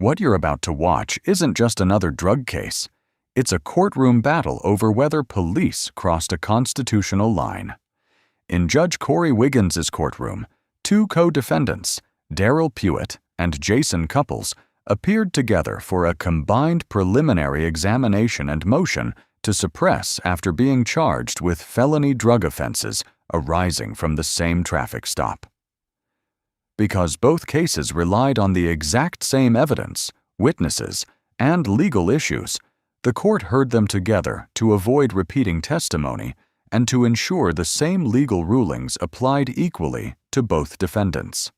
What you're about to watch isn't just another drug case. It's a courtroom battle over whether police crossed a constitutional line. In Judge Corey Wiggins' courtroom, two co-defendants, Daryl Pewitt and Jason Couples, appeared together for a combined preliminary examination and motion to suppress after being charged with felony drug offenses arising from the same traffic stop. Because both cases relied on the exact same evidence, witnesses, and legal issues, the court heard them together to avoid repeating testimony and to ensure the same legal rulings applied equally to both defendants.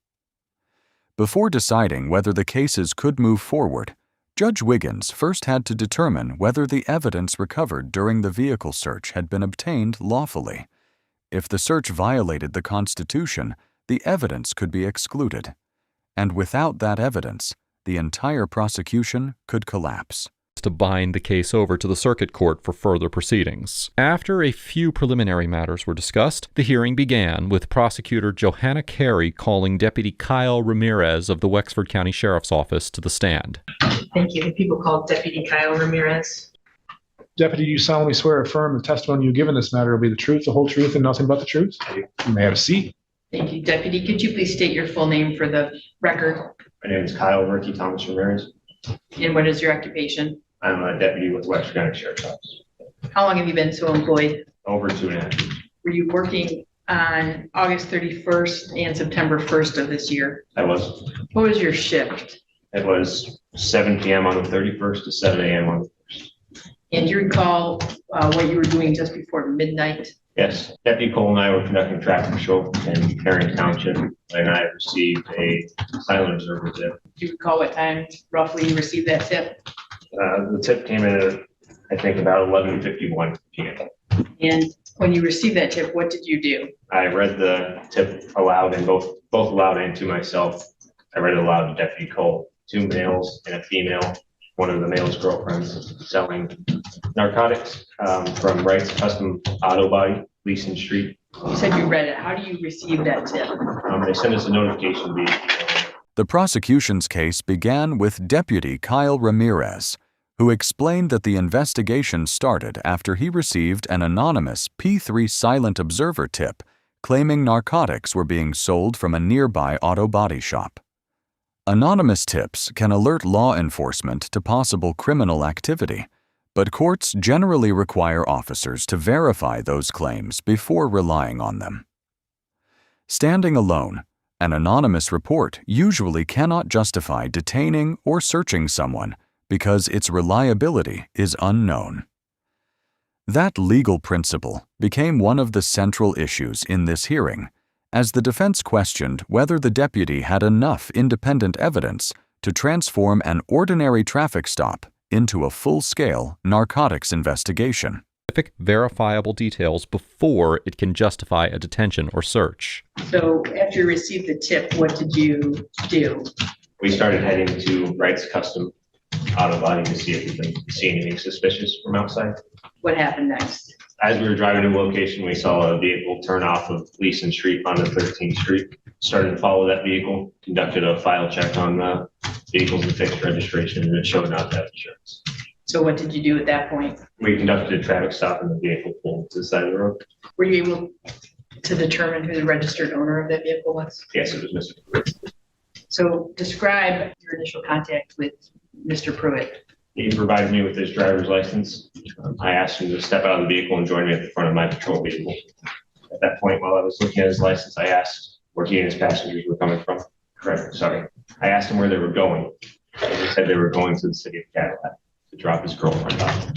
Before deciding whether the cases could move forward, Judge Wiggins first had to determine whether the evidence recovered during the vehicle search had been obtained lawfully. If the search violated the Constitution, the evidence could be excluded, and without that evidence, the entire prosecution could collapse. To bind the case over to the circuit court for further proceedings. After a few preliminary matters were discussed, the hearing began with prosecutor Johanna Carey calling Deputy Kyle Ramirez of the Wexford County Sheriff's Office to the stand. Thank you. The people called Deputy Kyle Ramirez. Deputy, you solemnly swear or affirm the testimony you give in this matter will be the truth, the whole truth, and nothing but the truth? You may have a seat. Thank you, Deputy. Could you please state your full name for the record? My name is Kyle Ricky Thomas Ramirez. And what is your occupation? I'm a deputy with Wexford County Sheriff's Office. How long have you been so employed? Over 2.5 years. Were you working on August 31st and September 1st of this year? I was. What was your shift? It was 7 p.m. on the 31st to 7 a.m. on the 1st. And do you recall what you were doing just before midnight? Yes. Deputy Cole and I were conducting traffic patrol in Herring Township, and I received a silent observer tip. Do you recall what time roughly you received that tip? The tip came in at, I think, about 11:51 p.m. And when you received that tip, what did you do? I read the tip aloud, and both aloud and to myself. I read it aloud to Deputy Cole. 2 males and a female, one of the male's girlfriends, selling narcotics from Wright's Custom Auto Body, Leeson Street. You said you read it. How do you receive that tip? They sent us a notification via email. The prosecution's case began with Deputy Kyle Ramirez, who explained that the investigation started after he received an anonymous P3 silent observer tip claiming narcotics were being sold from a nearby auto body shop. Anonymous tips can alert law enforcement to possible criminal activity, but courts generally require officers to verify those claims before relying on them. Standing alone, an anonymous report usually cannot justify detaining or searching someone because its reliability is unknown. That legal principle became one of the central issues in this hearing, as the defense questioned whether the deputy had enough independent evidence to transform an ordinary traffic stop into a full-scale narcotics investigation. Specific verifiable details before it can justify a detention or search. So after you received the tip, what did you do? We started heading to Wright's Custom Auto Body to see if we could see anything suspicious from outside. What happened next? As we were driving to the location, we saw a vehicle turn off of Leeson Street onto 13th Street. Started to follow that vehicle, conducted a file check on the vehicles and fixed registration, and it showed not to have insurance. So what did you do at that point? We conducted a traffic stop and the vehicle pulled to the side of the road. Were you able to determine who the registered owner of that vehicle was? Yes, it was Mr. Pruitt. So describe your initial contact with Mr. Pruitt. He provided me with his driver's license. I asked him to step out of the vehicle and join me at the front of my patrol vehicle. At that point, while I was looking at his license, I asked where he and his passengers were coming from. I asked him where they were going. He said they were going to the city of Cadillac to drop his girlfriend off.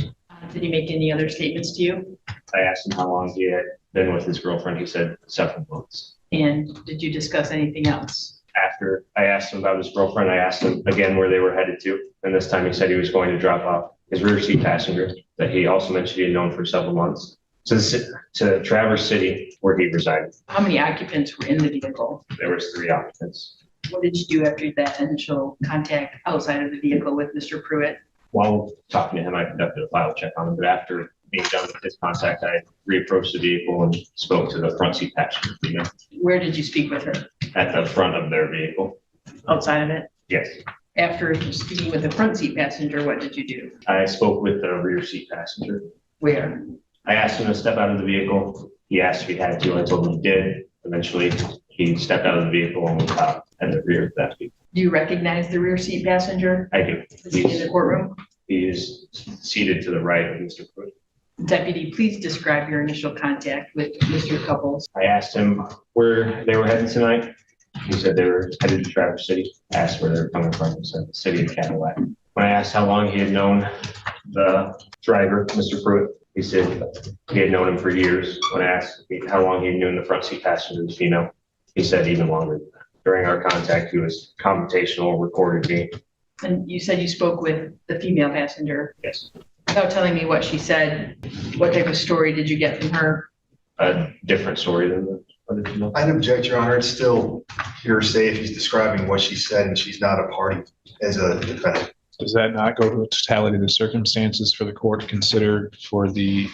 Did he make any other statements to you? I asked him how long he had been with his girlfriend. He said several months. And did you discuss anything else? After I asked him about his girlfriend, I asked him again where they were headed to. And this time he said he was going to drop off his rear seat passenger that he also mentioned he had known for several months to Traverse City, where he resided. How many occupants were in the vehicle? There was 3 occupants. What did you do after that initial contact outside of the vehicle with Mr. Pruitt? While talking to him, I conducted a file check on him, but after being done with his contact, I reapproached the vehicle and spoke to the front seat passenger female. Where did you speak with her? At the front of their vehicle. Outside of it? Yes. After speaking with the front seat passenger, what did you do? I spoke with the rear seat passenger. Where? I asked him to step out of the vehicle. He asked if he had to. I told him he did. Eventually, he stepped out of the vehicle and was out at the rear of that vehicle. Do you recognize the rear seat passenger? I do. Is he in the courtroom? He is seated to the right of Mr. Pruitt. Deputy, please describe your initial contact with Mr. Couples. I asked him where they were heading tonight. He said they were headed to Traverse City. I asked where they were coming from. He said the city of Cadillac. When I asked how long he had known the driver, Mr. Pruitt, he said he had known him for years. When I asked how long he had known the front seat passenger, the female, he said even longer than that. During our contact, he was confrontational, recorded me. And you said you spoke with the female passenger. Yes. Without telling me what she said, what type of story did you get from her? A different story than the other female. I'd object, Your Honor. It's still hearsay if he's describing what she said and she's not a party as a defendant. Does that not go to the totality of the circumstances for the court to consider for the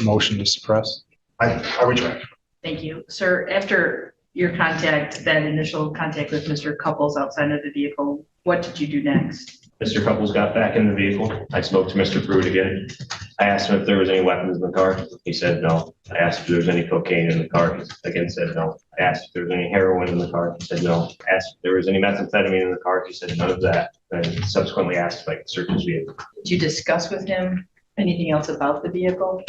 motion to suppress? I retract. Thank you. Sir, after your contact, that initial contact with Mr. Couples outside of the vehicle, what did you do next? Mr. Couples got back in the vehicle. I spoke to Mr. Pruitt again. I asked him if there was any weapons in the car. He said no. I asked if there was any cocaine in the car. He again said no. I asked if there was any heroin in the car. He said no. I asked if there was any methamphetamine in the car. He said none of that. And subsequently asked if I could search his vehicle. Did you discuss with him anything else about the vehicle?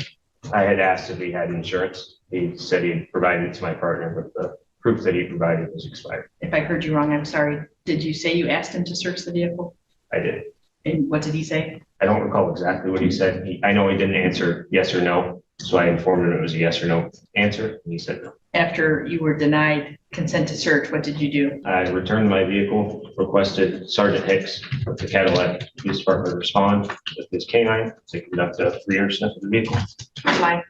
I had asked if he had insurance. He said he provided it to my partner, but the proof that he provided was expired. If I heard you wrong, I'm sorry. Did you say you asked him to search the vehicle? I did. And what did he say? I don't recall exactly what he said. I know he didn't answer yes or no. So I informed him it was a yes or no answer. And he said no. After you were denied consent to search, what did you do? I returned my vehicle, requested Sergeant Hicks of the Cadillac Police Department respond with his canine to conduct a rear sniff of the vehicle. Why?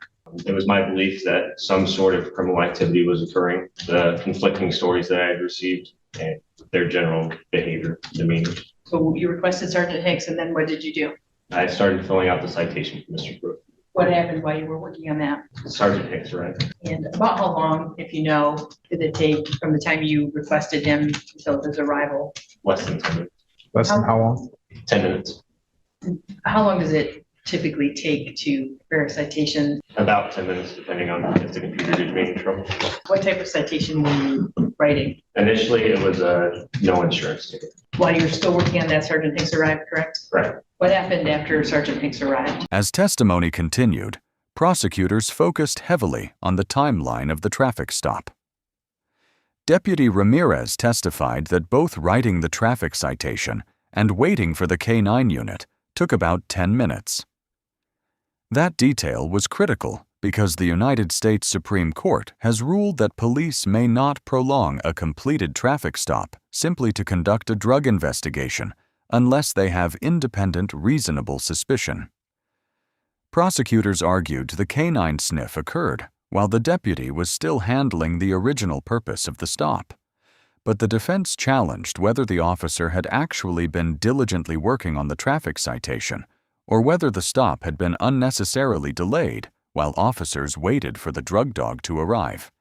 It was my belief that some sort of criminal activity was occurring. The conflicting stories that I had received and their general behavior, demeanor. So you requested Sergeant Hicks, and then what did you do? I started filling out the citation for Mr. Pruitt. What happened while you were working on that? Sergeant Hicks, right? And about how long, if you know, did it take from the time you requested him until his arrival? Less than 10 minutes. Less than how long? 10 minutes. How long does it typically take to prepare a citation? About 10 minutes, depending on if the computer gives me any trouble. What type of citation were you writing? Initially, it was a no insurance ticket. While you were still working on that, Sergeant Hicks arrived, correct? Right. What happened after Sergeant Hicks arrived? As testimony continued, prosecutors focused heavily on the timeline of the traffic stop. Deputy Ramirez testified that both writing the traffic citation and waiting for the K-9 unit took about 10 minutes. That detail was critical because the United States Supreme Court has ruled that police may not prolong a completed traffic stop simply to conduct a drug investigation unless they have independent, reasonable suspicion. Prosecutors argued the K-9 sniff occurred while the deputy was still handling the original purpose of the stop. But the defense challenged whether the officer had actually been diligently working on the traffic citation or whether the stop had been unnecessarily delayed while officers waited for the drug dog to arrive.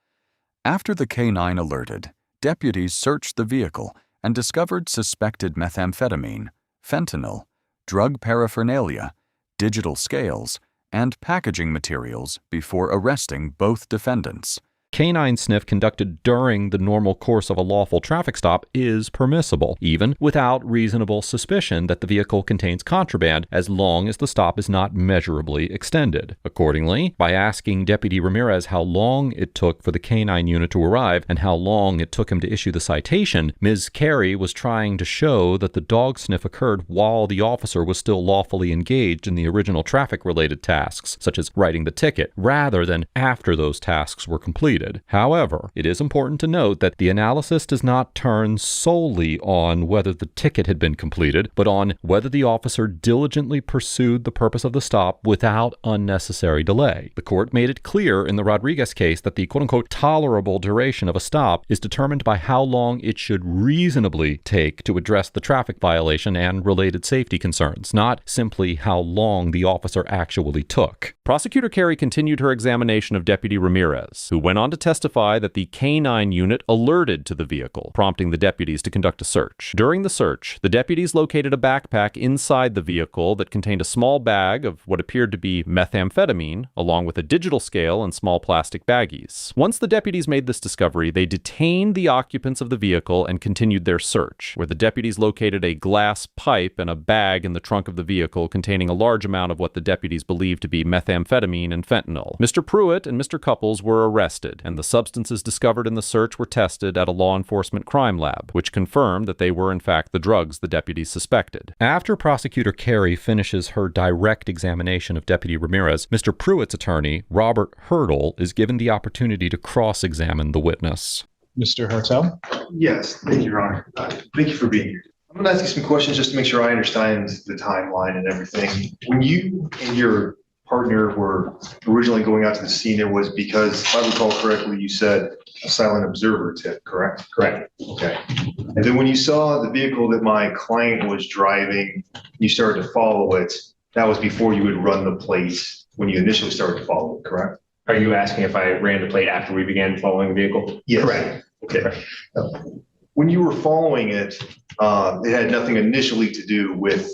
After the K-9 alerted, deputies searched the vehicle and discovered suspected methamphetamine, fentanyl, drug paraphernalia, digital scales, and packaging materials before arresting both defendants. Canine sniff conducted during the normal course of a lawful traffic stop is permissible, even without reasonable suspicion that the vehicle contains contraband, as long as the stop is not measurably extended. Accordingly, by asking Deputy Ramirez how long it took for the K-9 unit to arrive and how long it took him to issue the citation, Ms. Carey was trying to show that the dog sniff occurred while the officer was still lawfully engaged in the original traffic-related tasks, such as writing the ticket, rather than after those tasks were completed. However, it is important to note that the analysis does not turn solely on whether the ticket had been completed, but on whether the officer diligently pursued the purpose of the stop without unnecessary delay. The court made it clear in the Rodriguez case that the quote-unquote tolerable duration of a stop is determined by how long it should reasonably take to address the traffic violation and related safety concerns, not simply how long the officer actually took. Prosecutor Carey continued her examination of Deputy Ramirez, who went on to testify that the K-9 unit alerted to the vehicle, prompting the deputies to conduct a search. During the search, the deputies located a backpack inside the vehicle that contained a small bag of what appeared to be methamphetamine, along with a digital scale and small plastic baggies. Once the deputies made this discovery, they detained the occupants of the vehicle and continued their search, where the deputies located a glass pipe and a bag in the trunk of the vehicle containing a large amount of what the deputies believed to be methamphetamine and fentanyl. Mr. Pruitt and Mr. Couples were arrested, and the substances discovered in the search were tested at a law enforcement crime lab, which confirmed that they were in fact the drugs the deputies suspected. After Prosecutor Carey finishes her direct examination of Deputy Ramirez, Mr. Pruitt's attorney, Robert Hurdle, is given the opportunity to cross-examine the witness. Mr. Hartel? Yes, thank you, Your Honor. Thank you for being here. I'm going to ask you some questions just to make sure I understand the timeline and everything. When you and your partner were originally going out to the scene, it was because, if I recall correctly, you said a silent observer tip, correct? Correct. Okay. And then when you saw the vehicle that my client was driving, you started to follow it. That was before you had run the plate when you initially started to follow it, correct? Are you asking if I ran the plate after we began following the vehicle? Yes. Correct. Okay. When you were following it, it had nothing initially to do with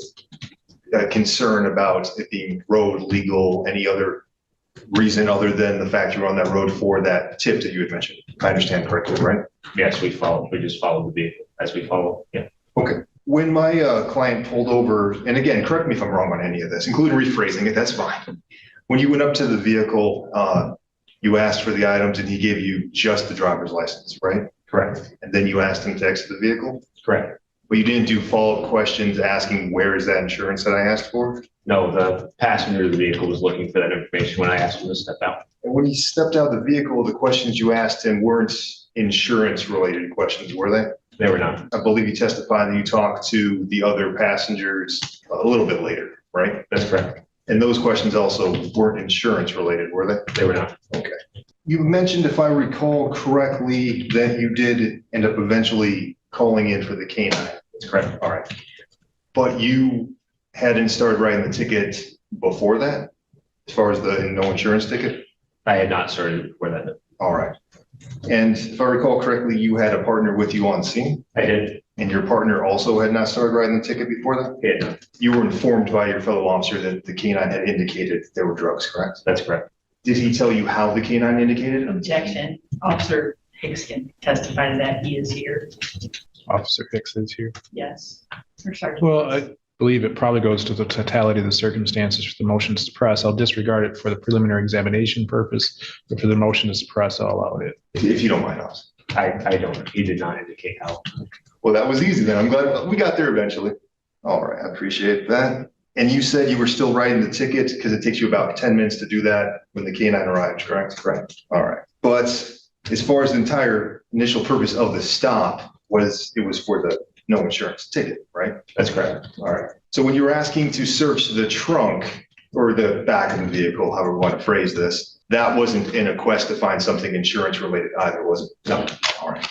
concern about it being road legal, any other reason other than the fact you were on that road for that tip that you had mentioned. If I understand correctly, right? Yes, we just followed the vehicle as we follow. Yeah. Okay. When my client pulled over, and again, correct me if I'm wrong on any of this, including rephrasing it, that's fine. When you went up to the vehicle, you asked for the items and he gave you just the driver's license, right? Correct. And then you asked him to exit the vehicle? Correct. But you didn't do follow-up questions asking where is that insurance that I asked for? No, the passenger of the vehicle was looking for that information when I asked him to step out. And when he stepped out of the vehicle, the questions you asked him weren't insurance-related questions, were they? They were not. I believe you testified that you talked to the other passengers a little bit later, right? That's correct. And those questions also weren't insurance-related, were they? They were not. Okay. You mentioned, if I recall correctly, that you did end up eventually calling in for the K-9. That's correct. All right. But you hadn't started writing the ticket before that, as far as the no insurance ticket? I had not started before that. All right. And if I recall correctly, you had a partner with you on scene? I did. And your partner also had not started writing the ticket before that? He had not. You were informed by your fellow officer that the K-9 had indicated there were drugs, correct? That's correct. Did he tell you how the K-9 indicated? Objection. Officer Hicks can testify to that. He is here. Officer Hicks is here. Yes. Or Sergeant. Well, I believe it probably goes to the totality of the circumstances for the motion to suppress. I'll disregard it for the preliminary examination purpose, but for the motion to suppress, I'll allow it. If you don't mind us. I don't. He did not indicate how. Well, that was easy then. I'm glad we got there eventually. All right. I appreciate that. And you said you were still writing the ticket because it takes you about 10 minutes to do that when the K-9 arrives, correct? Correct. All right. But as far as the entire initial purpose of the stop it was for the no insurance ticket, right? That's correct. All right. So when you were asking to search the trunk or the back of the vehicle, however we want to phrase this, that wasn't in a quest to find something insurance related either, was it? No. All right.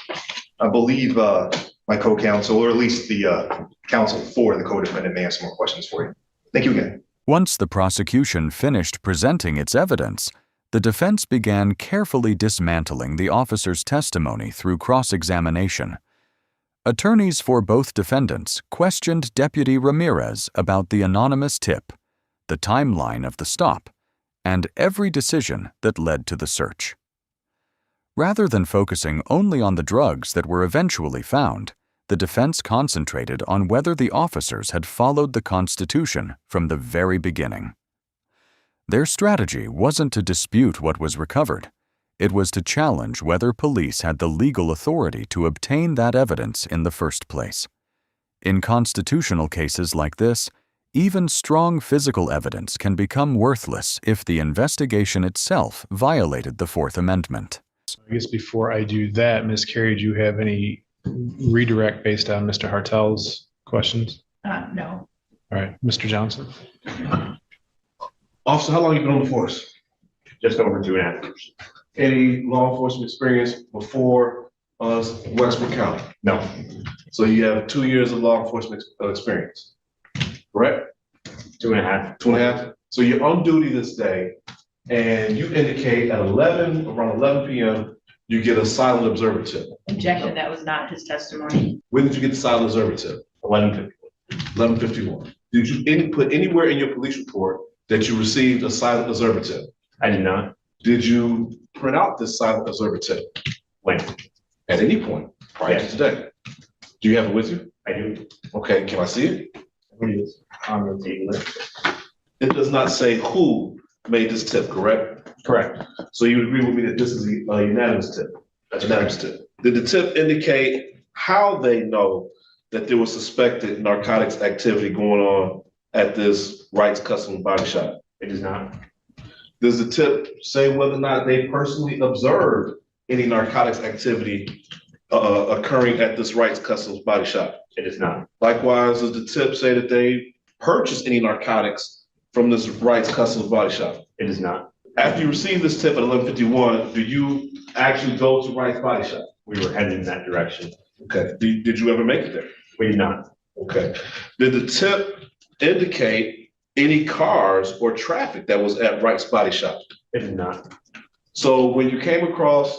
I believe my co-counsel, or at least the counsel for the co-defendant, may have some more questions for you. Thank you again. Once the prosecution finished presenting its evidence, the defense began carefully dismantling the officer's testimony through cross-examination. Attorneys for both defendants questioned Deputy Ramirez about the anonymous tip, the timeline of the stop, and every decision that led to the search. Rather than focusing only on the drugs that were eventually found, the defense concentrated on whether the officers had followed the Constitution from the very beginning. Their strategy wasn't to dispute what was recovered. It was to challenge whether police had the legal authority to obtain that evidence in the first place. In constitutional cases like this, even strong physical evidence can become worthless if the investigation itself violated the Fourth Amendment. I guess before I do that, Ms. Carey, do you have any redirect based on Mr. Hartel's questions? No. All right, Mr. Johnson. Officer, how long have you been on the force? Just over 2.5 years. Any law enforcement experience before Westbrook County? No. So you have 2 years of law enforcement experience, correct? 2.5. 2.5. So you're on duty this day, and you indicate at around 11 p.m. you get a silent observer tip. Objection, that was not his testimony. When did you get the silent observer tip? 11:50. 11:51. Did you put anywhere in your police report that you received a silent observer tip? I did not. Did you print out this silent observer tip When? at any point prior to Yes. today? Do you have it with you? I do. Okay, can I see it? It is on the table there. It does not say who made this tip, correct? Correct. So you would agree with me that this is a unanimous tip? That's Unanimous tip. Did the tip indicate how they know that there was suspected narcotics activity going on at this Wright's Custom Body Shop? It is not. Does the tip say whether or not they personally observed any narcotics activity occurring at this Wright's Customs Body Shop? It is not. Likewise, does the tip say that they purchased any narcotics from this Wright's Customs Body Shop? It is not. After you received this tip at 11:51, do you actually go to Wright's Body Shop? We were headed in that direction. Okay. Did you ever make it there? We did not. Okay. Did the tip indicate any cars or traffic that was at Wright's Body Shop? It did not. So when you came across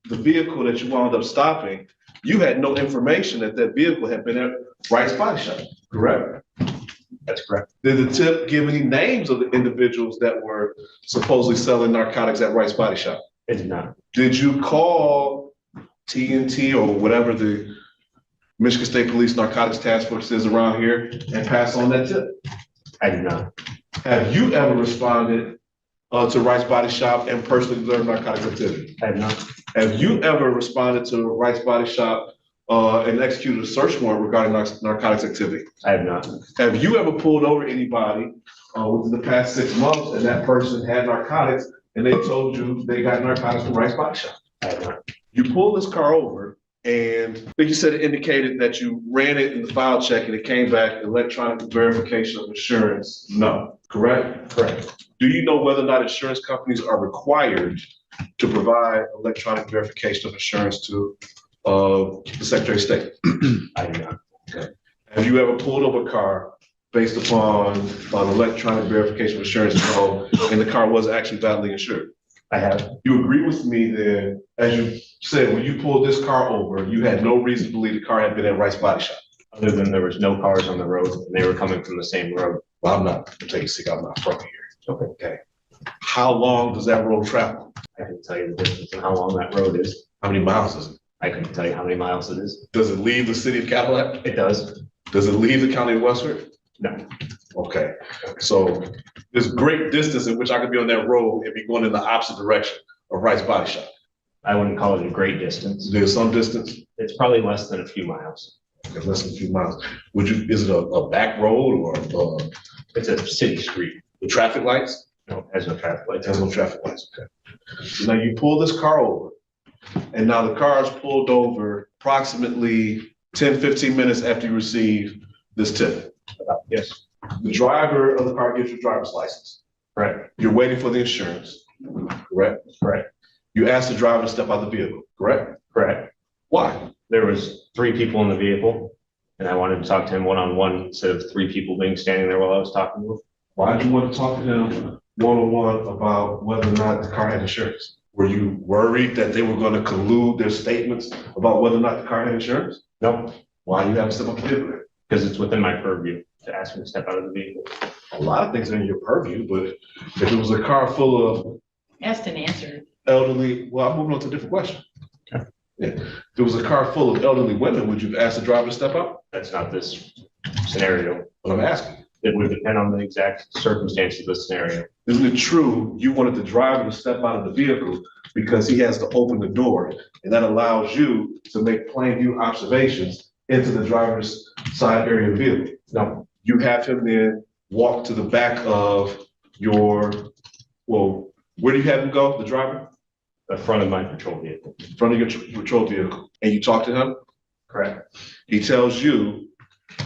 the vehicle that you wound up stopping, you had no information that that vehicle had been at Wright's Body Shop, correct? That's correct. Did the tip give any names of the individuals that were supposedly selling narcotics at Wright's Body Shop? It did not. Did you call TNT or whatever the Michigan State Police Narcotics Task Force is around here and pass on that tip? I did not. Have you ever responded to Wright's Body Shop and personally observed narcotics activity? I have not. Have you ever responded to Wright's Body Shop and executed a search warrant regarding narcotics activity? I have not. Have you ever pulled over anybody within the past 6 months and that person had narcotics and they told you they got narcotics from Wright's Body Shop? I have not. You pulled this car over and I think you said it indicated that you ran it in the file check and it came back electronic verification of insurance. No, correct? Correct. Do you know whether or not insurance companies are required to provide electronic verification of insurance to the Secretary of State? I do not. Have you ever pulled over a car based upon an electronic verification of insurance and the car was actually validly insured? I have. You agree with me that, as you said, when you pulled this car over, you had no reason to believe the car had been at Wright's Body Shop? Other than there was no cars on the road and they were coming from the same road. Well, I'm not, I'll take a seat, I'm not from here. Okay. How long does that road travel? I can tell you the distance and how long that road is. How many miles is it? I couldn't tell you how many miles it is. Does it leave the city of Cadillac? It does. Does it leave the county of Westford? No. Okay, so there's great distance in which I could be on that road and be going in the opposite direction of Wright's Body Shop. I wouldn't call it a great distance. There's some distance, It's probably less than a few miles. okay, less than a few miles. Is it a back road or It's a city street. the traffic lights? No, it has no traffic It lights. has no traffic lights, okay. So now you pull this car over, and now the car is pulled over approximately 10, 15 minutes after you receive this tip. Yes. The driver of the car gives you a driver's license. Correct. You're waiting for the insurance, correct? Correct. You ask the driver to step out of the vehicle, correct? Correct. Why? There was 3 people in the vehicle and I wanted to talk to him one-on-one instead of 3 people being standing there while I was talking to him. Why did you want to talk to him one-on-one about whether or not the car had insurance? Were you worried that they were going to collude their statements about whether or not the car had insurance? No, Why do you have to step up the vehicle? because it's within my purview to ask him to step out of the vehicle. A lot of things are in your purview, but if it was a car full of Asked and answered. elderly, well, I'm moving on to a different question. Okay. Yeah. If it was a car full of elderly women, would you ask the driver to step out? That's not this scenario. What I'm asking. It would depend on the exact circumstances of the scenario. Isn't it true you wanted the driver to step out of the vehicle because he has to open the door and that allows you to make plain view observations into the driver's side area of the vehicle? No, You have him then walk to the back of your, well, where do you have him go, the driver? the front of my patrol vehicle. In front of your patrol vehicle, and you talk to him? Correct. He tells you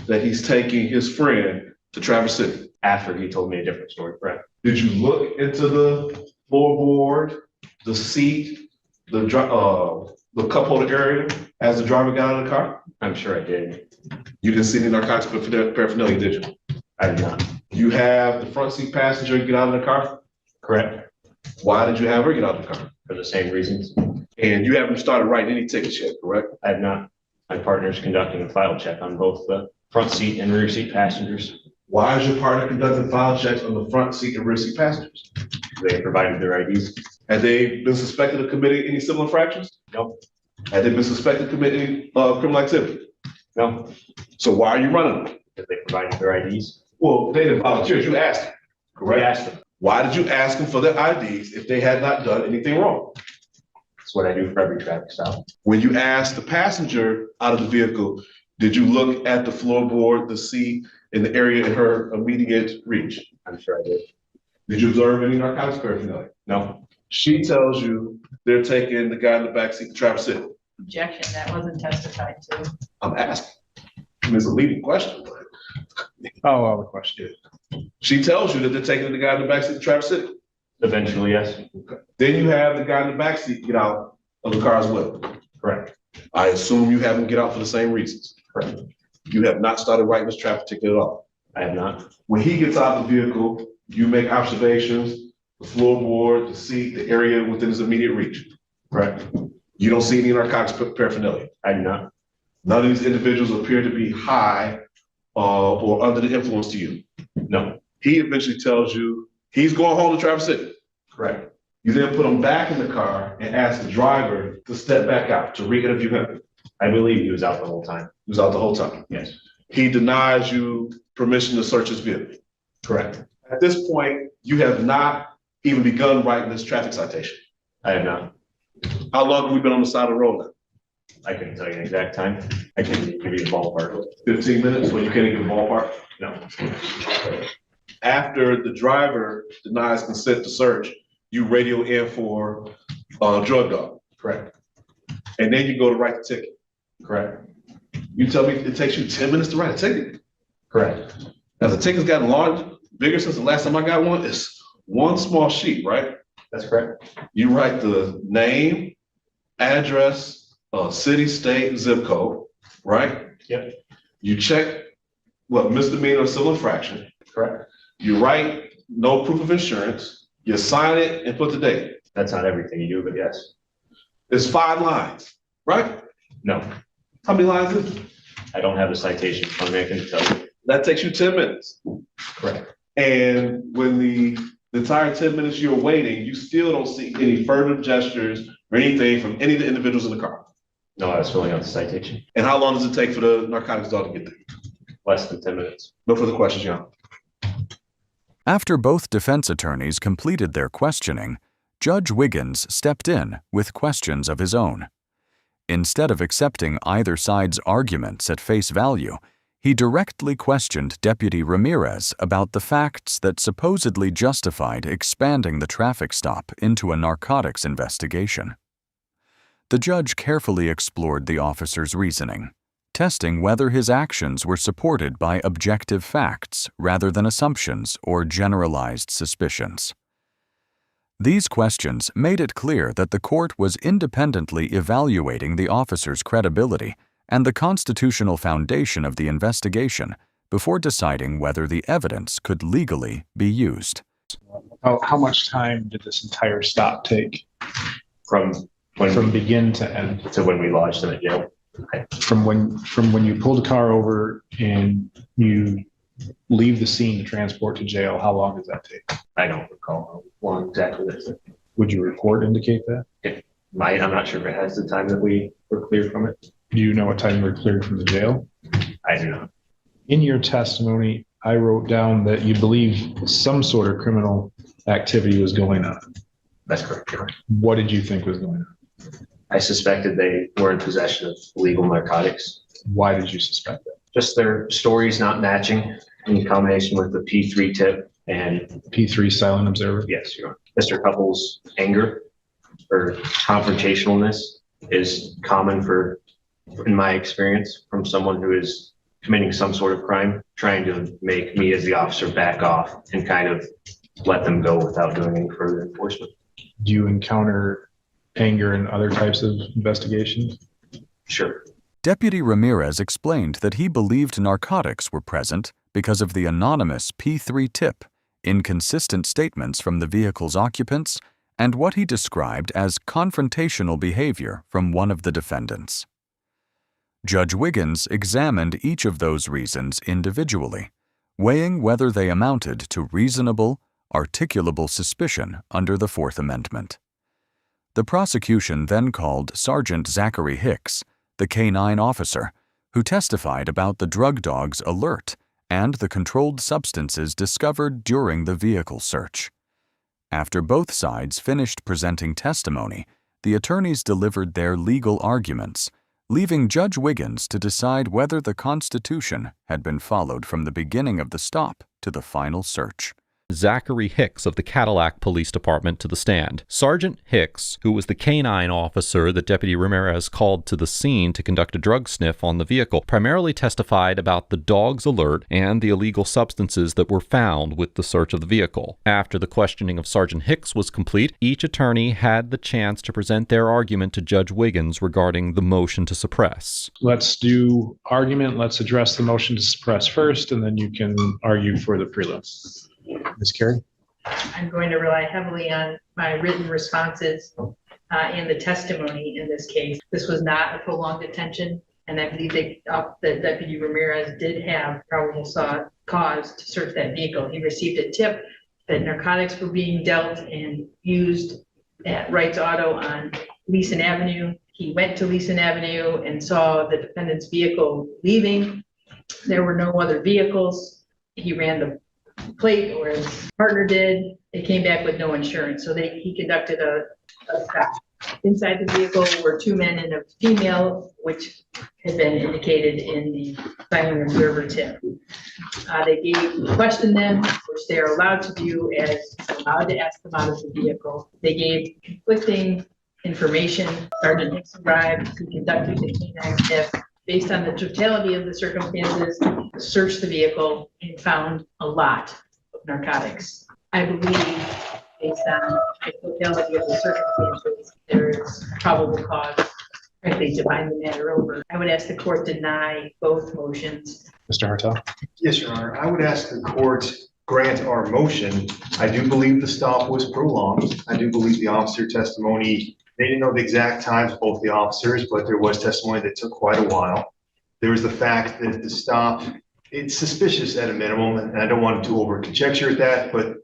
that he's taking his friend to Traverse City. After he told me a different story. Correct. Did you look into the floorboard, the seat, the cup holder area as the driver got out of the car? I'm sure I did. You didn't see any narcotics paraphernalia, did you? I did not. You have the front seat passenger get out of the car? Correct. Why did you have her get out of the car? For the same reasons. And you haven't started writing any tickets yet, correct? I have not. My partner's conducting a file check on both the front seat and rear seat passengers. Why is your partner conducting file checks on the front seat and rear seat passengers? They provided their IDs. Have they been suspected of committing any civil infractions? No. Have they been suspected of committing any criminal activity? No, So why are you running them? because they provided their IDs. Well, they didn't volunteer. You asked them, We correct? asked them. Why did you ask them for their IDs if they had not done anything wrong? That's what I do for every traffic stop. When you asked the passenger out of the vehicle, did you look at the floorboard, the seat, in the area in her immediate reach? I'm sure I did. Did you observe any narcotics paraphernalia? No, She tells you they're taking the guy in the backseat to Traverse City. Objection, that wasn't testified to. I'm asking. I mean, it's a leading question. Oh, well, the question. She tells you that they're taking the guy in the backseat to Traverse City. eventually, yes. Then you have the guy in the backseat get out of the car as well. Correct. I assume you have him get out for the same reasons. Correct. You have not started writing this traffic ticket at all. I have not. When he gets out of the vehicle, you make observations, the floorboard, the seat, the area within his immediate reach. Correct. You don't see any narcotics paraphernalia. I do not. None of these individuals appear to be high or under the influence to you. No. He eventually tells you he's going home to Traverse City. Correct. You then put him back in the car and ask the driver to step back out to re-interview him. I believe he was out the whole time. He was out the whole time. Yes. He denies you permission to search his vehicle. Correct. At this point, you have not even begun writing this traffic citation. I have not. How long have we been on the side of the road now? I couldn't tell you an exact time. I couldn't give you a ballpark. 15 minutes, so you can't even ballpark? No. After the driver denies consent to search, you radio in for drug dog. Correct. And then you go to write the ticket. Correct. You tell me it takes you 10 minutes to write a ticket? Correct. Now, the ticket's gotten large, bigger since the last time I got one. It's one small sheet, right? That's correct. You write the name, address, city, state, zip code, right? Yep. You check what misdemeanor or civil infraction. Correct. You write no proof of insurance. You sign it and put the date. That's not everything you do, but yes. It's 5 lines, right? No, How many lines is it? I don't have a citation on me. I can tell you. That takes you 10 minutes. Correct. And when the entire 10 minutes you're waiting, you still don't see any further gestures or anything from any of the individuals in the car. No, I was filling out the citation. And how long does it take for the narcotics dog to get there? Less than 10 minutes. No further questions, John. After both defense attorneys completed their questioning, Judge Wiggins stepped in with questions of his own. Instead of accepting either side's arguments at face value, he directly questioned Deputy Ramirez about the facts that supposedly justified expanding the traffic stop into a narcotics investigation. The judge carefully explored the officer's reasoning, testing whether his actions were supported by objective facts rather than assumptions or generalized suspicions. These questions made it clear that the court was independently evaluating the officer's credibility and the constitutional foundation of the investigation before deciding whether the evidence could legally be used. How much time did this entire stop take From when from begin to end? to when we lodged him at jail. From when you pull the car over and you leave the scene to transport to jail, how long does that take? I don't recall how long exactly that is. Would your report indicate that? I'm not sure if it has the time that we were cleared from it. Do you know what time you were cleared from the jail? I do not. In your testimony, I wrote down that you believe some sort of criminal activity was going on. That's correct. What did you think was going on? I suspected they were in possession of illegal narcotics. Why did you suspect that? Just their stories not matching in combination with the P3 tip and P3 silent observer? yes, Mr. Couples' anger or confrontationalness is common in my experience, from someone who is committing some sort of crime, trying to make me as the officer back off and kind of let them go without doing any further enforcement. Do you encounter anger in other types of investigations? Sure. Deputy Ramirez explained that he believed narcotics were present because of the anonymous P3 tip, inconsistent statements from the vehicle's occupants, and what he described as confrontational behavior from one of the defendants. Judge Wiggins examined each of those reasons individually, weighing whether they amounted to reasonable, articulable suspicion under the Fourth Amendment. The prosecution then called Sergeant Zachary Hicks, the K-9 officer, who testified about the drug dog's alert and the controlled substances discovered during the vehicle search. After both sides finished presenting testimony, the attorneys delivered their legal arguments, leaving Judge Wiggins to decide whether the Constitution had been followed from the beginning of the stop to the final search. Zachary Hicks of the Cadillac Police Department to the stand. Sergeant Hicks, who was the K-9 officer that Deputy Ramirez called to the scene to conduct a drug sniff on the vehicle, primarily testified about the dog's alert and the illegal substances that were found with the search of the vehicle. After the questioning of Sergeant Hicks was complete, each attorney had the chance to present their argument to Judge Wiggins regarding the motion to suppress. Let's do argument. Let's address the motion to suppress first, and then you can argue for the prelim. Ms. Carey? I'm going to rely heavily on my written responses and the testimony in this case. This was not a prolonged detention, and I believe that Deputy Ramirez did have probably saw cause to search that vehicle. He received a tip that narcotics were being dealt and used at Wright's Auto on Leeson Avenue. He went to Leeson Avenue and saw the defendant's vehicle leaving. There were no other vehicles. He ran the plate, or his partner did. They came back with no insurance, so he conducted a stop. Inside the vehicle were two men and a female, which had been indicated in the silent observer tip. They questioned them, which they are allowed to do, as allowed to ask them out of the vehicle. They gave conflicting information. Sergeant Hicks arrived, he conducted the K-9 tip. Based on the totality of the circumstances, searched the vehicle and found a lot of narcotics. I believe, based on the totality of the circumstances, there is probable cause, frankly, to bind the matter over. I would ask the court deny both motions. Mr. Hartel? Yes, Your Honor. I would ask the court grant our motion. I do believe the stop was prolonged. I do believe the officer testimony, they didn't know the exact times of both the officers, but there was testimony that took quite a while. There was the fact that the stop, it's suspicious at a minimum, and I don't want to over conjecture at that, but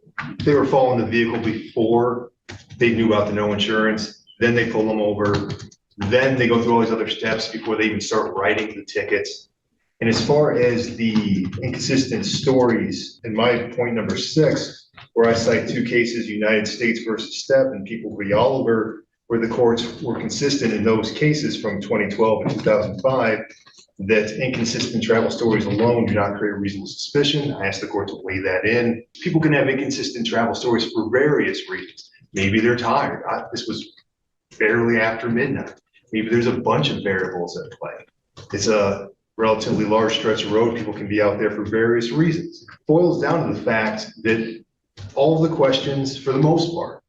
they were following the vehicle before they knew about the no insurance. Then they pull them over. Then they go through all these other steps before they even start writing the tickets. And as far as the inconsistent stories, in my point number 6, where I cite 2 cases, United States versus Step and People v. Oliver, where the courts were consistent in those cases from 2012 and 2005, that inconsistent travel stories alone do not create a reasonable suspicion. I ask the court to weigh that in. People can have inconsistent travel stories for various reasons. Maybe they're tired. This was barely after midnight. Maybe there's a bunch of variables at play. It's a relatively large stretch of road. People can be out there for various reasons. It boils down to the fact that all of the questions, for the most part,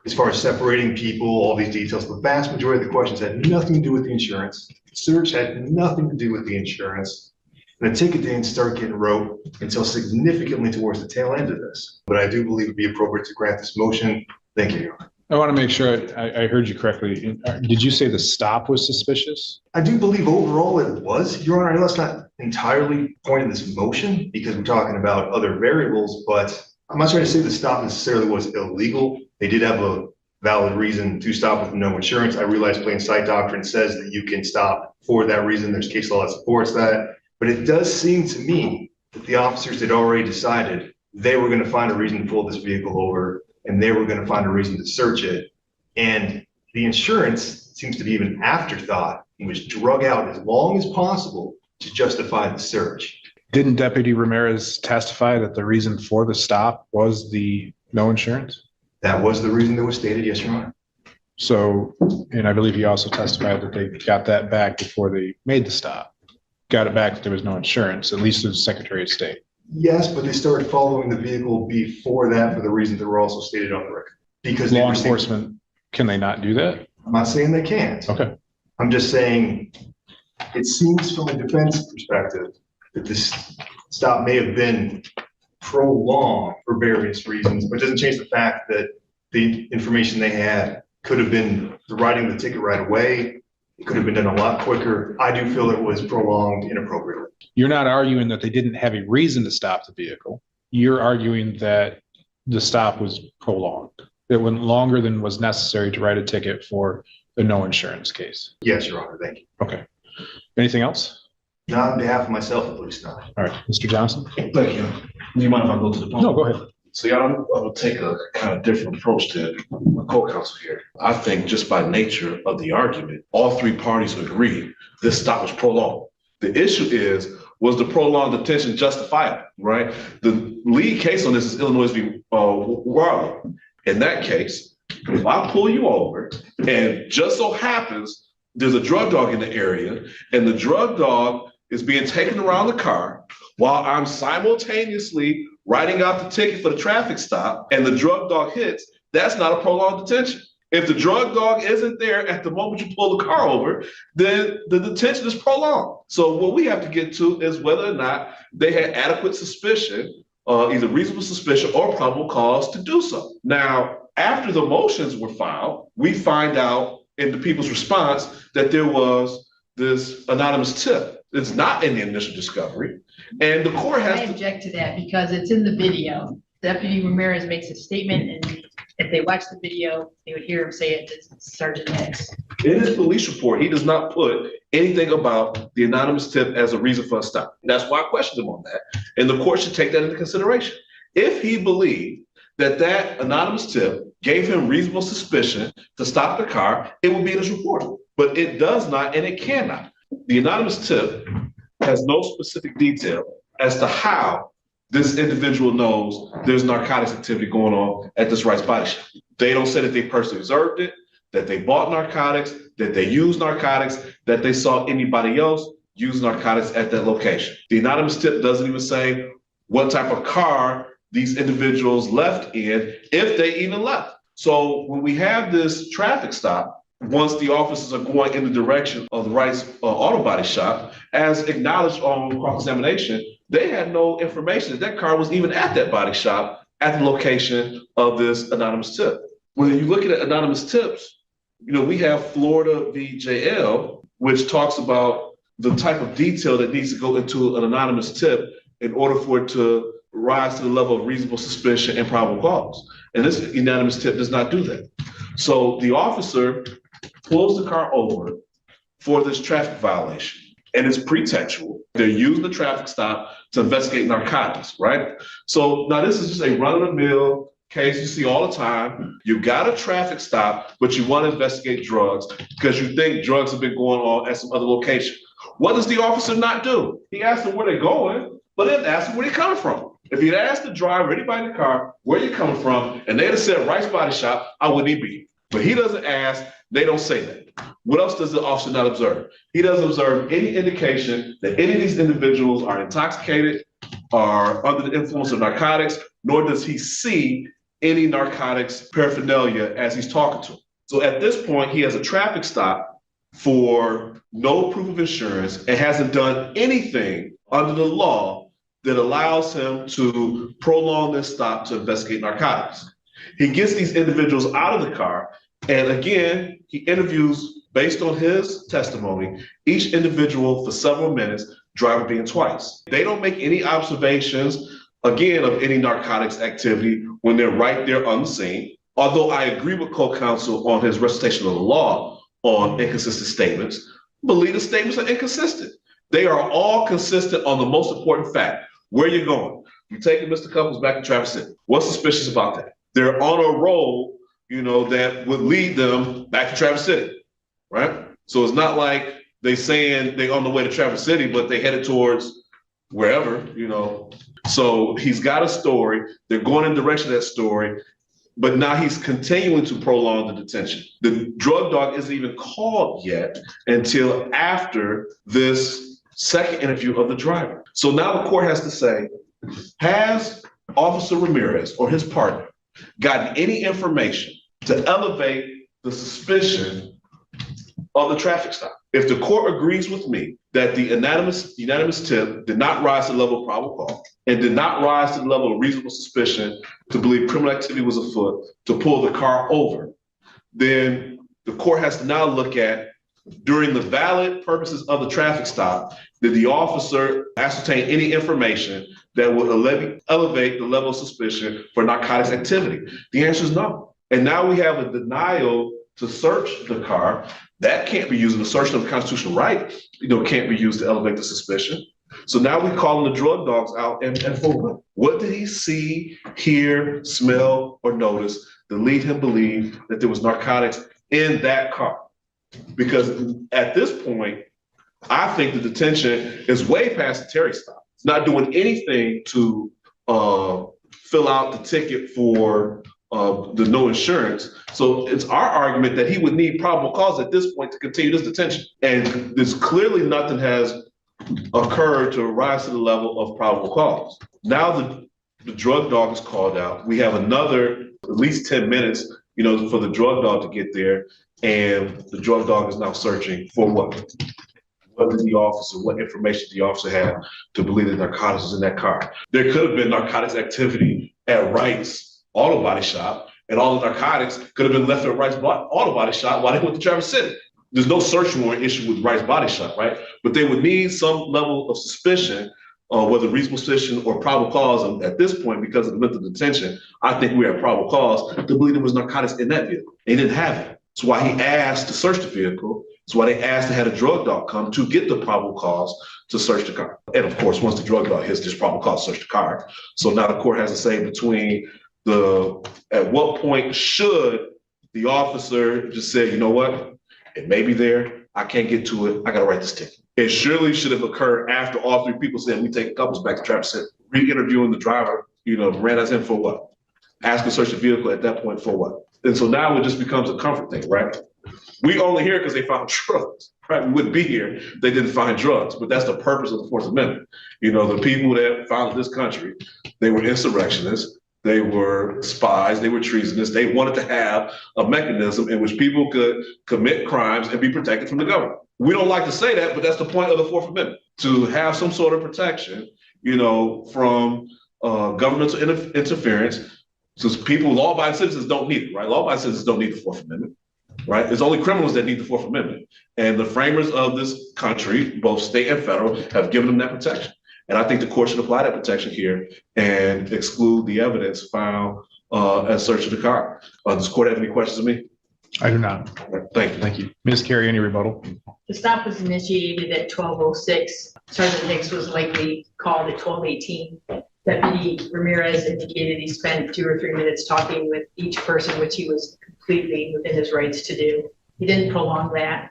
as far as separating people, all these details, the vast majority of the questions had nothing to do with the insurance. Search had nothing to do with the insurance. And the ticket didn't start getting wrote until significantly towards the tail end of this. But I do believe it'd be appropriate to grant this motion. Thank you, Your Honor. I want to make sure I heard you correctly. Did you say the stop was suspicious? I do believe overall it was, Your Honor. I know that's not entirely the point of this motion because we're talking about other variables, but I'm not trying to say the stop necessarily was illegal. They did have a valid reason to stop with no insurance. I realize plain sight doctrine says that you can stop for that reason. There's case law that supports that. But it does seem to me that the officers had already decided they were going to find a reason to pull this vehicle over and they were going to find a reason to search it. And the insurance seems to be an afterthought. It was drug out as long as possible to justify the search. Didn't Deputy Ramirez testify that the reason for the stop was the no insurance? That was the reason that was stated, yes, Your Honor. So, and I believe he also testified that they got that back before they made the stop. Got it back that there was no insurance, at least to the Secretary of State. Yes, but they started following the vehicle before that for the reasons that were also stated on the record. Because law enforcement, can they not do that? I'm not saying they can't. Okay. I'm just saying it seems from a defense perspective that this stop may have been prolonged for various reasons, but it doesn't change the fact that the information they had could have been writing the ticket right away. It could have been done a lot quicker. I do feel it was prolonged inappropriately. You're not arguing that they didn't have a reason to stop the vehicle. You're arguing that the stop was prolonged. It went longer than was necessary to write a ticket for the no insurance case. Yes, Your Honor. Thank you. Okay. Anything else? Not on behalf of myself, at least not. All right, Mr. Johnson? Thank you. Do you mind if I go to the podium? No, go ahead. So y'all, I'm gonna take a kind of different approach to my co-counsel here. I think just by nature of the argument, all three parties agree this stop was prolonged. The issue is, was the prolonged detention justifiable, right? The lead case on this is Illinois v. Warley. In that case, if I pull you over and just so happens there's a drug dog in the area and the drug dog is being taken around the car while I'm simultaneously writing out the ticket for the traffic stop and the drug dog hits, that's not a prolonged detention. If the drug dog isn't there at the moment you pull the car over, then the detention is prolonged. So what we have to get to is whether or not they had adequate suspicion, either reasonable suspicion or probable cause to do so. Now, after the motions were filed, we find out in the people's response that there was this anonymous tip. It's not in the initial discovery. And the court has I object to that because it's in the video. Deputy Ramirez makes a statement, and if they watch the video, they would hear him say it to Sergeant Hicks. In his police report, he does not put anything about the anonymous tip as a reason for a stop. That's why I questioned him on that. And the court should take that into consideration. If he believed that that anonymous tip gave him reasonable suspicion to stop the car, it would be in his report. But it does not, and it cannot. The anonymous tip has no specific detail as to how this individual knows there's narcotics activity going on at this Rice Body Shop. They don't say that they personally observed it, that they bought narcotics, that they used narcotics, that they saw anybody else use narcotics at that location. The anonymous tip doesn't even say what type of car these individuals left in, if they even left. So when we have this traffic stop, once the officers are going in the direction of the Rice Auto Body Shop, as acknowledged on cross-examination, they had no information that that car was even at that body shop at the location of this anonymous tip. When you look at anonymous tips, you know, we have Florida v. JL, which talks about the type of detail that needs to go into an anonymous tip in order for it to rise to the level of reasonable suspicion and probable cause. And this anonymous tip does not do that. So the officer pulls the car over for this traffic violation, and it's pretextual. They're using the traffic stop to investigate narcotics, right? So now this is just a run-of-the-mill case you see all the time. You got a traffic stop, but you want to investigate drugs because you think drugs have been going on at some other location. What does the officer not do? He asks them where they're going, but then asks them where they're coming from. If he'd asked the driver, anybody in the car, where you coming from, and they'd have said Rice Body Shop, I wouldn't even be here. But he doesn't ask, they don't say that. What else does the officer not observe? He doesn't observe any indication that any of these individuals are intoxicated, are under the influence of narcotics, nor does he see any narcotics paraphernalia as he's talking to them. So at this point, he has a traffic stop for no proof of insurance and hasn't done anything under the law that allows him to prolong this stop to investigate narcotics. He gets these individuals out of the car, and again, he interviews, based on his testimony, each individual for several minutes, driver being twice. They don't make any observations, again, of any narcotics activity when they're right there on the scene. Although I agree with co-counsel on his recitation of the law on inconsistent statements, I believe the statements are inconsistent. They are all consistent on the most important fact. Where you're going. You're taking Mr. Couples back to Traverse City. What's suspicious about that? They're on a road, you know, that would lead them back to Traverse City, right? So it's not like they saying they're on the way to Traverse City, but they headed towards wherever, you know. So he's got a story. They're going in the direction of that story, but now he's continuing to prolong the detention. The drug dog isn't even called yet until after this second interview of the driver. So now the court has to say, has Officer Ramirez or his partner gotten any information to elevate the suspicion of the traffic stop? If the court agrees with me that the unanimous tip did not rise to the level of probable cause and did not rise to the level of reasonable suspicion to believe criminal activity was afoot to pull the car over, then the court has to now look at, during the valid purposes of the traffic stop, did the officer ascertain any information that would elevate the level of suspicion for narcotics activity? The answer is no. And now we have a denial to search the car. That can't be used in assertion of a constitutional right, can't be used to elevate the suspicion. So now we're calling the drug dogs out, and for what? What did he see, hear, smell, or notice that lead him believe that there was narcotics in that car? Because at this point, I think the detention is way past the Terry stop. It's not doing anything to fill out the ticket for the no insurance. So it's our argument that he would need probable cause at this point to continue this detention. And there's clearly nothing has occurred to rise to the level of probable cause. Now the drug dog is called out. We have another at least 10 minutes, for the drug dog to get there. And the drug dog is now searching for what? What information did the officer have to believe that narcotics was in that car? There could have been narcotics activity at Wright's auto body shop, and all the narcotics could have been left at Wright's auto body shop while they went to Traverse City. There's no search warrant issue with Wright's body shop, right? But they would need some level of suspicion, whether reasonable suspicion or probable cause. And at this point, because of the length of detention, I think we have probable cause to believe there was narcotics in that vehicle. They didn't have it. That's why he asked to search the vehicle. That's why they asked to have a drug dog come to get the probable cause to search the car. And of course, once the drug dog hits, there's probable cause to search the car. So now the court has to say between at what point should the officer just say, you know what, it may be there, I can't get to it, I gotta write this ticket. It surely should have occurred after all three people said, we take couples back to Traverse City. Re-interviewing the driver, ran us in for what? Ask to search the vehicle at that point for what? And so now it just becomes a comfort thing, right? We only here because they found drugs, right? We wouldn't be here if they didn't find drugs, but that's the purpose of the Fourth Amendment. The people that founded this country, they were insurrectionists, they were spies, they were treasonous. They wanted to have a mechanism in which people could commit crimes and be protected from the government. We don't like to say that, but that's the point of the Fourth Amendment, to have some sort of protection, from governmental interference. So people, law-abiding citizens don't need it, right? Law-abiding citizens don't need the Fourth Amendment, right? It's only criminals that need the Fourth Amendment. And the framers of this country, both state and federal, have given them that protection. And I think the court should apply that protection here and exclude the evidence found as search of the car. Does the court have any questions of me? I do not. Thank you. Thank you. Ms. Carey, any rebuttal? The stop was initiated at 12:06. Sergeant Hicks was likely called at 12:18. Deputy Ramirez indicated he spent 2 or 3 minutes talking with each person, which he was completely within his rights to do. He didn't prolong that.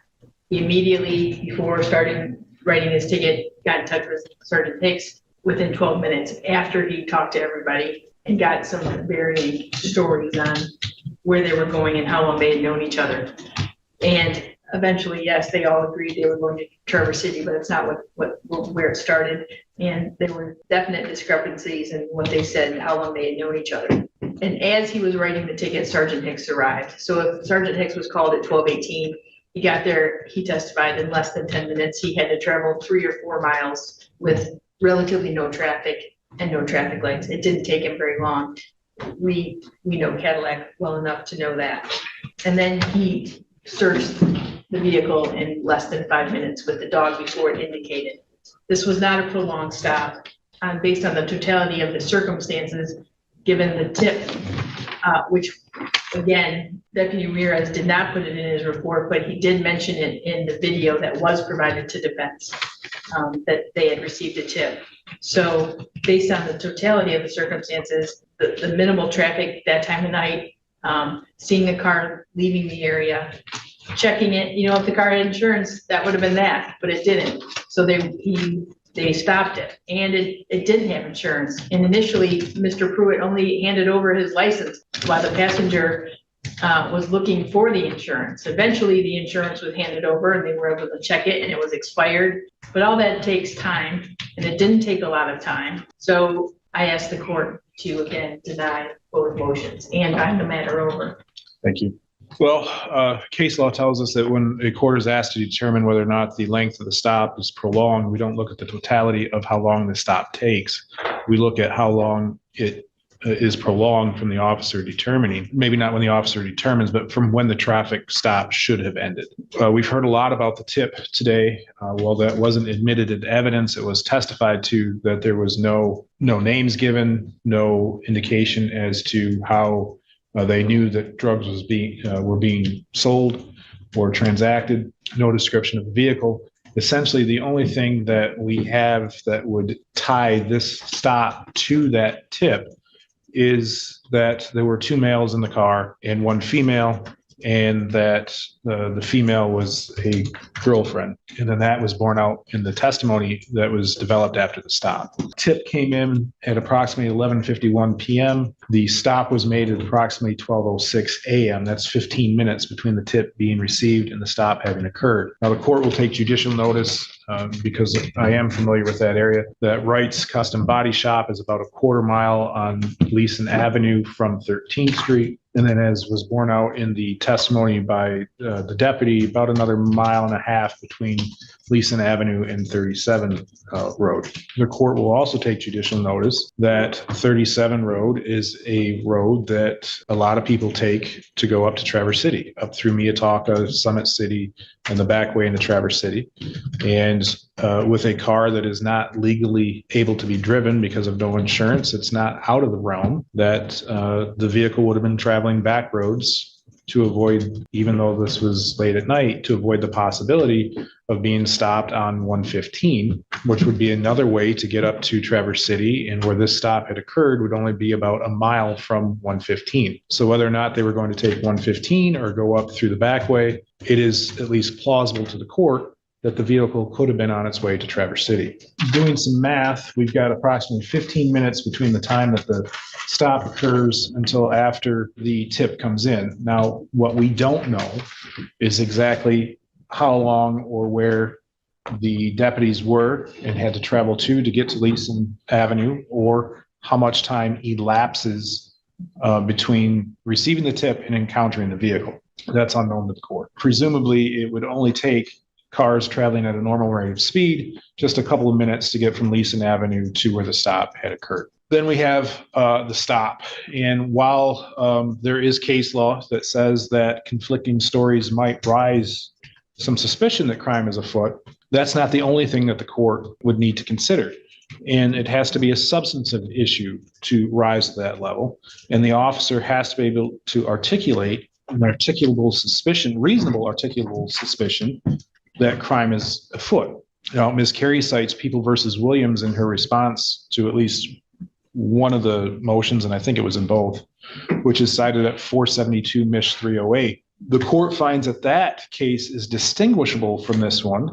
He immediately, before starting writing his ticket, got in touch with Sergeant Hicks within 12 minutes after he talked to everybody and got some varying stories on where they were going and how long they had known each other. And eventually, yes, they all agreed they were going to Traverse City, but it's not where it started. And there were definite discrepancies in what they said and how long they had known each other. And as he was writing the ticket, Sergeant Hicks arrived. So if Sergeant Hicks was called at 12:18, he got there, he testified in less than 10 minutes. He had to travel 3 or 4 miles with relatively no traffic and no traffic lights. It didn't take him very long. We know Cadillac well enough to know that. And then he searched the vehicle in less than 5 minutes with the dog before it indicated. This was not a prolonged stop. Based on the totality of the circumstances, given the tip, which again, Deputy Ramirez did not put it in his report, but he did mention it in the video that was provided to defense, that they had received a tip. So based on the totality of the circumstances, the minimal traffic that time of night, seeing the car leaving the area, checking it, if the car had insurance, that would have been that, but it didn't. So they stopped it, and it didn't have insurance. And initially, Mr. Pruitt only handed over his license while the passenger was looking for the insurance. Eventually, the insurance was handed over, and they were able to check it, and it was expired. But all that takes time, and it didn't take a lot of time. So I asked the court to, again, deny both motions and find the matter over. Thank you. Well, case law tells us that when a court is asked to determine whether or not the length of the stop is prolonged, we don't look at the totality of how long the stop takes. We look at how long it is prolonged from the officer determining, maybe not when the officer determines, but from when the traffic stop should have ended. We've heard a lot about the tip today. Well, that wasn't admitted into evidence. It was testified to that there was no names given, no indication as to how they knew that drugs were being sold or transacted, no description of the vehicle. Essentially, the only thing that we have that would tie this stop to that tip is that there were 2 males in the car and 1 female, and that the female was a girlfriend. And then that was borne out in the testimony that was developed after the stop. Tip came in at approximately 11:51 p.m. The stop was made at approximately 12:06 a.m. That's 15 minutes between the tip being received and the stop having occurred. Now, the court will take judicial notice, because I am familiar with that area, that Wright's Custom Body Shop is about a quarter mile on Leeson Avenue from 13th Street. And then, as was borne out in the testimony by the deputy, about another 1.5 miles between Leeson Avenue and 37 Road. The court will also take judicial notice that 37 Road is a road that a lot of people take to go up to Traverse City, up through Minnetonka, Summit City, and the back way into Traverse City. And with a car that is not legally able to be driven because of no insurance, it's not out of the realm that the vehicle would have been traveling back roads to avoid, even though this was late at night, to avoid the possibility of being stopped on 115, which would be another way to get up to Traverse City, and where this stop had occurred would only be about 1 mile from 115. So whether or not they were going to take 115 or go up through the back way, it is at least plausible to the court that the vehicle could have been on its way to Traverse City. Doing some math, we've got approximately 15 minutes between the time that the stop occurs until after the tip comes in. Now, what we don't know is exactly how long or where the deputies were and had to travel to get to Leeson Avenue, or how much time elapses between receiving the tip and encountering the vehicle. That's unknown to the court. Presumably, it would only take cars traveling at a normal rate of speed just a couple of minutes to get from Leeson Avenue to where the stop had occurred. Then we have the stop. And while there is case law that says that conflicting stories might rise some suspicion that crime is afoot, that's not the only thing that the court would need to consider. And it has to be a substantive issue to rise to that level. And the officer has to be able to articulate an articulable suspicion, reasonable articulable suspicion, that crime is afoot. Now, Ms. Carey cites People versus Williams in her response to at least one of the motions, and I think it was in both, which is cited at 472 Mich 308. The court finds that that case is distinguishable from this one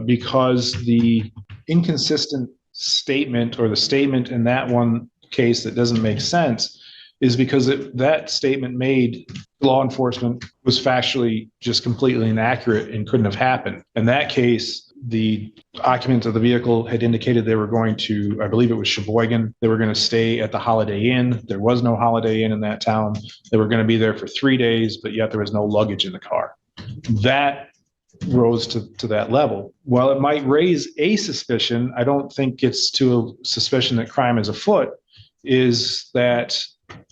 because the inconsistent statement, or the statement in that one case that doesn't make sense, is because that statement made law enforcement was factually just completely inaccurate and couldn't have happened. In that case, the occupants of the vehicle had indicated they were going to, I believe it was Sheboygan, they were going to stay at the Holiday Inn. There was no Holiday Inn in that town. They were going to be there for 3 days, but yet there was no luggage in the car. That rose to that level. While it might raise a suspicion, I don't think it's to a suspicion that crime is afoot, is that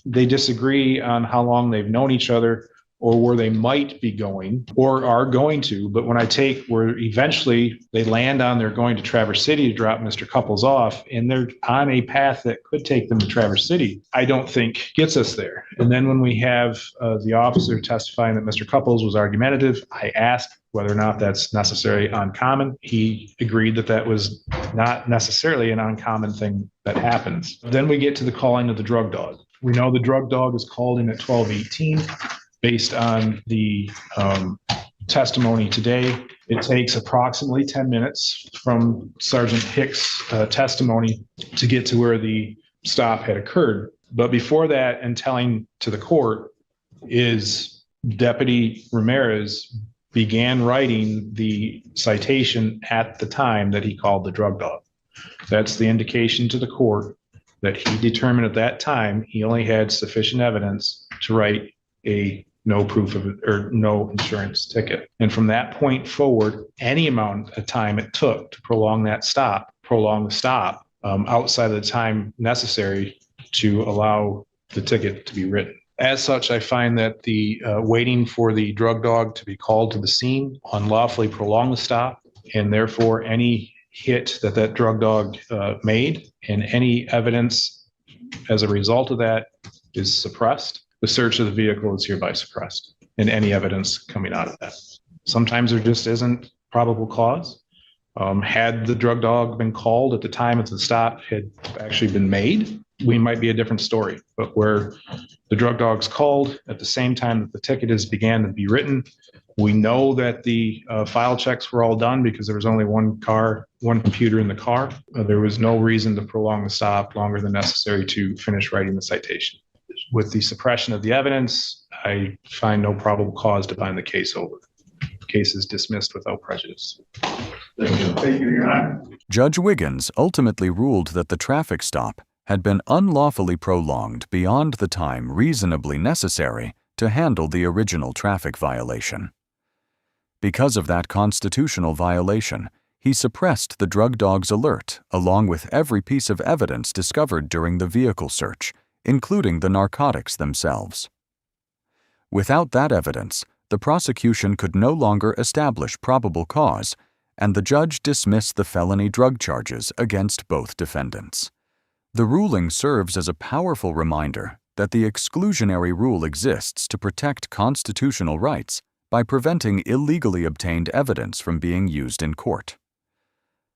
they disagree on how long they've known each other or where they might be going or are going to. But when I take where eventually they land on, they're going to Traverse City to drop Mr. Couples off, and they're on a path that could take them to Traverse City, I don't think gets us there. And then when we have the officer testifying that Mr. Couples was argumentative, I asked whether or not that's necessarily uncommon. He agreed that that was not necessarily an uncommon thing that happens. Then we get to the calling of the drug dog. We know the drug dog is called in at 12:18. Based on the testimony today, it takes approximately 10 minutes from Sergeant Hicks' testimony to get to where the stop had occurred. But before that, and telling to the court, is Deputy Ramirez began writing the citation at the time that he called the drug dog. That's the indication to the court that he determined at that time he only had sufficient evidence to write a no proof of it or no insurance ticket. And from that point forward, any amount of time it took to prolong the stop outside of the time necessary to allow the ticket to be written. As such, I find that the waiting for the drug dog to be called to the scene unlawfully prolonged the stop, and therefore any hit that drug dog made and any evidence as a result of that is suppressed. The search of the vehicle is hereby suppressed, and any evidence coming out of that. Sometimes there just isn't probable cause. Had the drug dog been called at the time that the stop had actually been made, we might be a different story. But where the drug dog's called at the same time that the ticket began to be written, we know that the file checks were all done because there was only one computer in the car. There was no reason to prolong the stop longer than necessary to finish writing the citation. With the suppression of the evidence, I find no probable cause to bind the case over. The case is dismissed without prejudice. Thank you, Your Honor. Judge Wiggins ultimately ruled that the traffic stop had been unlawfully prolonged beyond the time reasonably necessary to handle the original traffic violation. Because of that constitutional violation, he suppressed the drug dog's alert along with every piece of evidence discovered during the vehicle search, including the narcotics themselves. Without that evidence, the prosecution could no longer establish probable cause, and the judge dismissed the felony drug charges against both defendants. The ruling serves as a powerful reminder that the exclusionary rule exists to protect constitutional rights by preventing illegally obtained evidence from being used in court.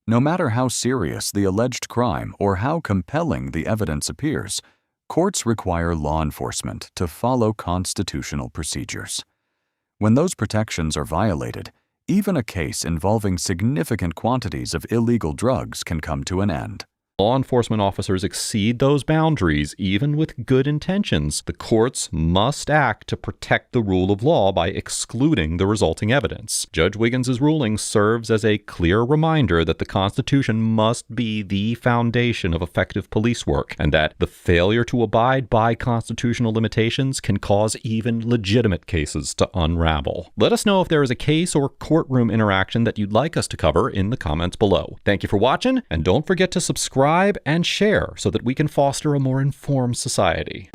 No matter how serious the alleged crime or how compelling the evidence appears, courts require law enforcement to follow constitutional procedures. When those protections are violated, even a case involving significant quantities of illegal drugs can come to an end. Law enforcement officers exceed those boundaries even with good intentions. The courts must act to protect the rule of law by excluding the resulting evidence. Judge Wiggins' ruling serves as a clear reminder that the Constitution must be the foundation of effective police work, and that the failure to abide by constitutional limitations can cause even legitimate cases to unravel. Let us know if there is a case or courtroom interaction that you'd like us to cover in the comments below. Thank you for watching, and don't forget to subscribe and share so that we can foster a more informed society.